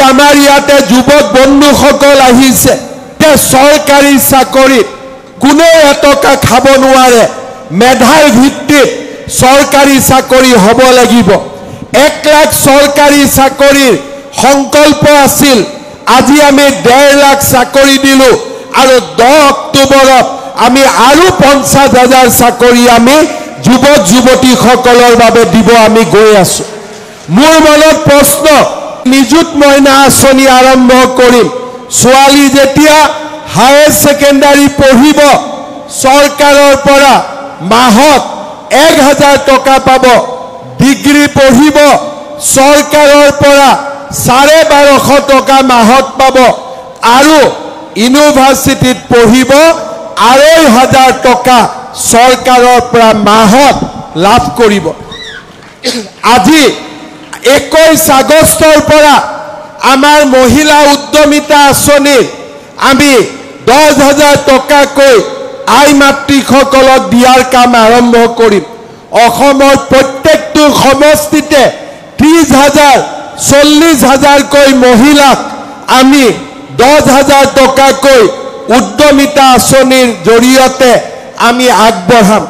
আমাৰ ইয়াতে যুৱক বন্ধুসকল আহিছে যে চৰকাৰী চাকৰিত কোনো এটকা খাব নোৱাৰে মেধাৰ ভিত্তিত চৰকাৰী চাকৰি হ'ব লাগিব 1 লাখ চৰকাৰী চাকৰিৰ সংকল্প আছিল আজি আমি 1.5 লাখ চাকৰি দিলো আৰু 10 অক্টোবৰত আমি আৰু 50,000 চাকৰি আমি যুৱক যুৱতীসকলৰ বাবে দিব আমি গৈ আছো মোৰ মনত প্ৰশ্ন নিযুত মইনা আঁচনি আৰম্ভ কৰিম ছোৱালী যেতিয়া হায়াৰ সেকেন্ডাৰী পঢ়িব চৰকাৰৰ পৰা মাহত 1000 টকা পাব ডিগ্ৰী পঢ়িব চৰকাৰৰ পৰা 1250 টকা মাহত পাব আৰু ইউনিভাৰ্চিটিত পঢ়িব 2500 টকা চৰকাৰৰ পৰা মাহত লাভ কৰিব আজি 21 আগষ্টৰ পৰা আমাৰ মহিলা উদ্যমিতা আঁচনি আমি 10,000 টকাকৈ আই মাতৃসকলক দিয়াৰ কাম আৰম্ভ কৰিম অসমৰ প্ৰত্যেকটো সমষ্টিতে 30,000 40,000 কৈ মহিলাক আমি 10,000 টকাকৈ উদ্যমিতা আঁচনিৰ জৰিয়তে আমি আগবঢ়াম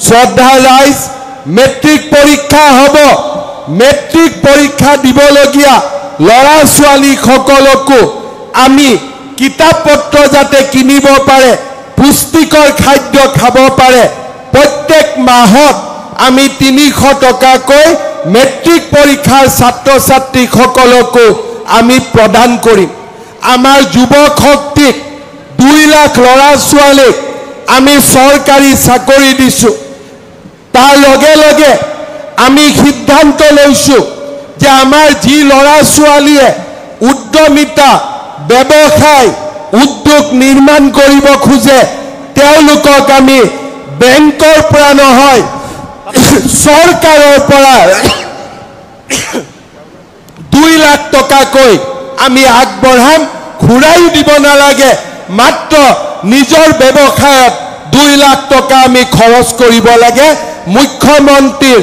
শ্ৰদ্ধা ৰাইজ মেট্ৰিক পৰীক্ষা হ'ব মেট্ৰিক পৰীক্ষা দিবলগীয়া লৰা ছোৱালী সকলকো আমি কিতাপ পত্ৰ যাতে কিনিব পাৰে পুষ্টিকৰ খাদ্য খাব পাৰে প্ৰত্যেক মাহত আমি 300 টকাকৈ মেট্ৰিক পৰীক্ষাৰ ছাত্ৰ ছাত্ৰী সকলকো আমি প্ৰদান কৰিম আমাৰ যুৱক শক্তিক 2 লাখ লৰা ছোৱালীক আমি চৰকাৰী চাকৰি দিছো তাৰ লগে লগে আমি সিদ্ধান্ত লৈছো যে আমাৰ যি লৰা ছোৱালীয়ে উদ্যমিতা ব্যৱসায় উদ্যোগ নিৰ্মাণ কৰিব খোজে তেওঁলোকক আমি বেংকৰ পৰা নহয় চৰকাৰৰ পৰা 2 লাখ টকাকৈ আমি আগবঢ়াম ঘূৰাই দিব নালাগে মাত্ৰ নিজৰ ব্যৱসায়ত 2 লাখ টকা আমি খৰচ কৰিব লাগে মুখ্যমন্ত্ৰীৰ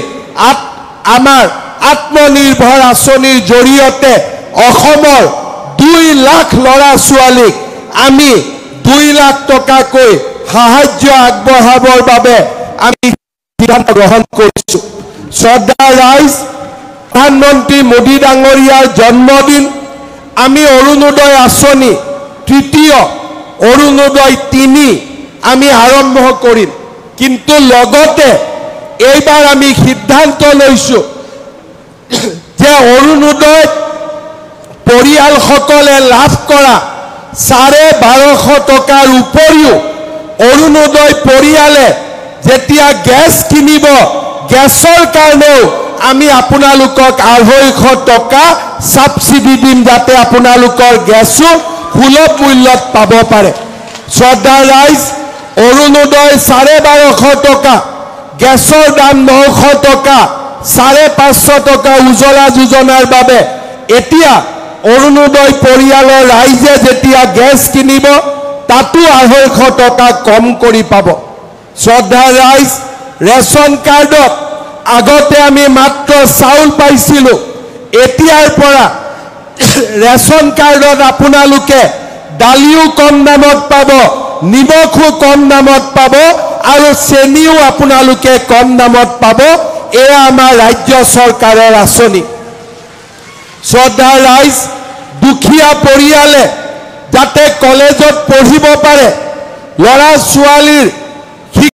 আমাৰ আত্মনিৰ্ভৰ আঁচনিৰ জৰিয়তে অসমৰ 2 লাখ লৰা ছোৱালীক আমি 2 লাখ টকাকৈ সাহায্য আগবঢ়াবৰ বাবে আমি সিদ্ধান্ত গ্ৰহণ কৰিছো শ্ৰদ্ধা ৰাইজ প্ৰধানমন্ত্ৰী মোদী ডাঙৰীয়াৰ জন্মদিন আমি অৰুণোদয় আঁচনি তৃতীয় অৰুণোদয় 3 আমি আৰম্ভ কৰিম কিন্তু লগতে এইবাৰ আমি সিদ্ধান্ত লৈছো যে অৰুণোদয় পৰিয়ালসকলে লাভ কৰা 1250 টকাৰ উপৰিও অৰুণোদয় পৰিয়ালে যেতিয়া গেছ কিনিব গেছৰ কাৰণেও আমি আপোনালোকক 250 টকা সাবসিডি দিম যাতে আপোনালোকৰ গেছও সুলভ মূল্যত পাব পাৰে শ্ৰদ্ধা ৰাইজ অৰুণোদয় 1250 টকা গেছৰ দাম 900 টকা 550 টকা উজ্জ্বলা যোজনাৰ বাবে এতিয়া অৰুণোদয় পৰিয়ালৰ ৰাইজে যেতিয়া গেছ কিনিব তাতো 250 টকা কম কৰি পাব শ্ৰদ্ধা ৰাইজ ৰেশন কাৰ্ডত আগতে আমি মাত্ৰ চাউল পাইছিলো এতিয়াৰ পৰা ৰেশন কাৰ্ডত আপোনালোকে দালিও কম দামত পাব নিমখো কম দামত পাব আৰু চেনিও আপোনালোকে কম দামত পাব এয়া আমাৰ ৰাজ্য চৰকাৰৰ আঁচনি শ্ৰদ্ধা ৰাইজ দুখীয়া পৰিয়ালে যাতে কলেজত পঢ়িব পাৰে লৰা ছোৱালীৰ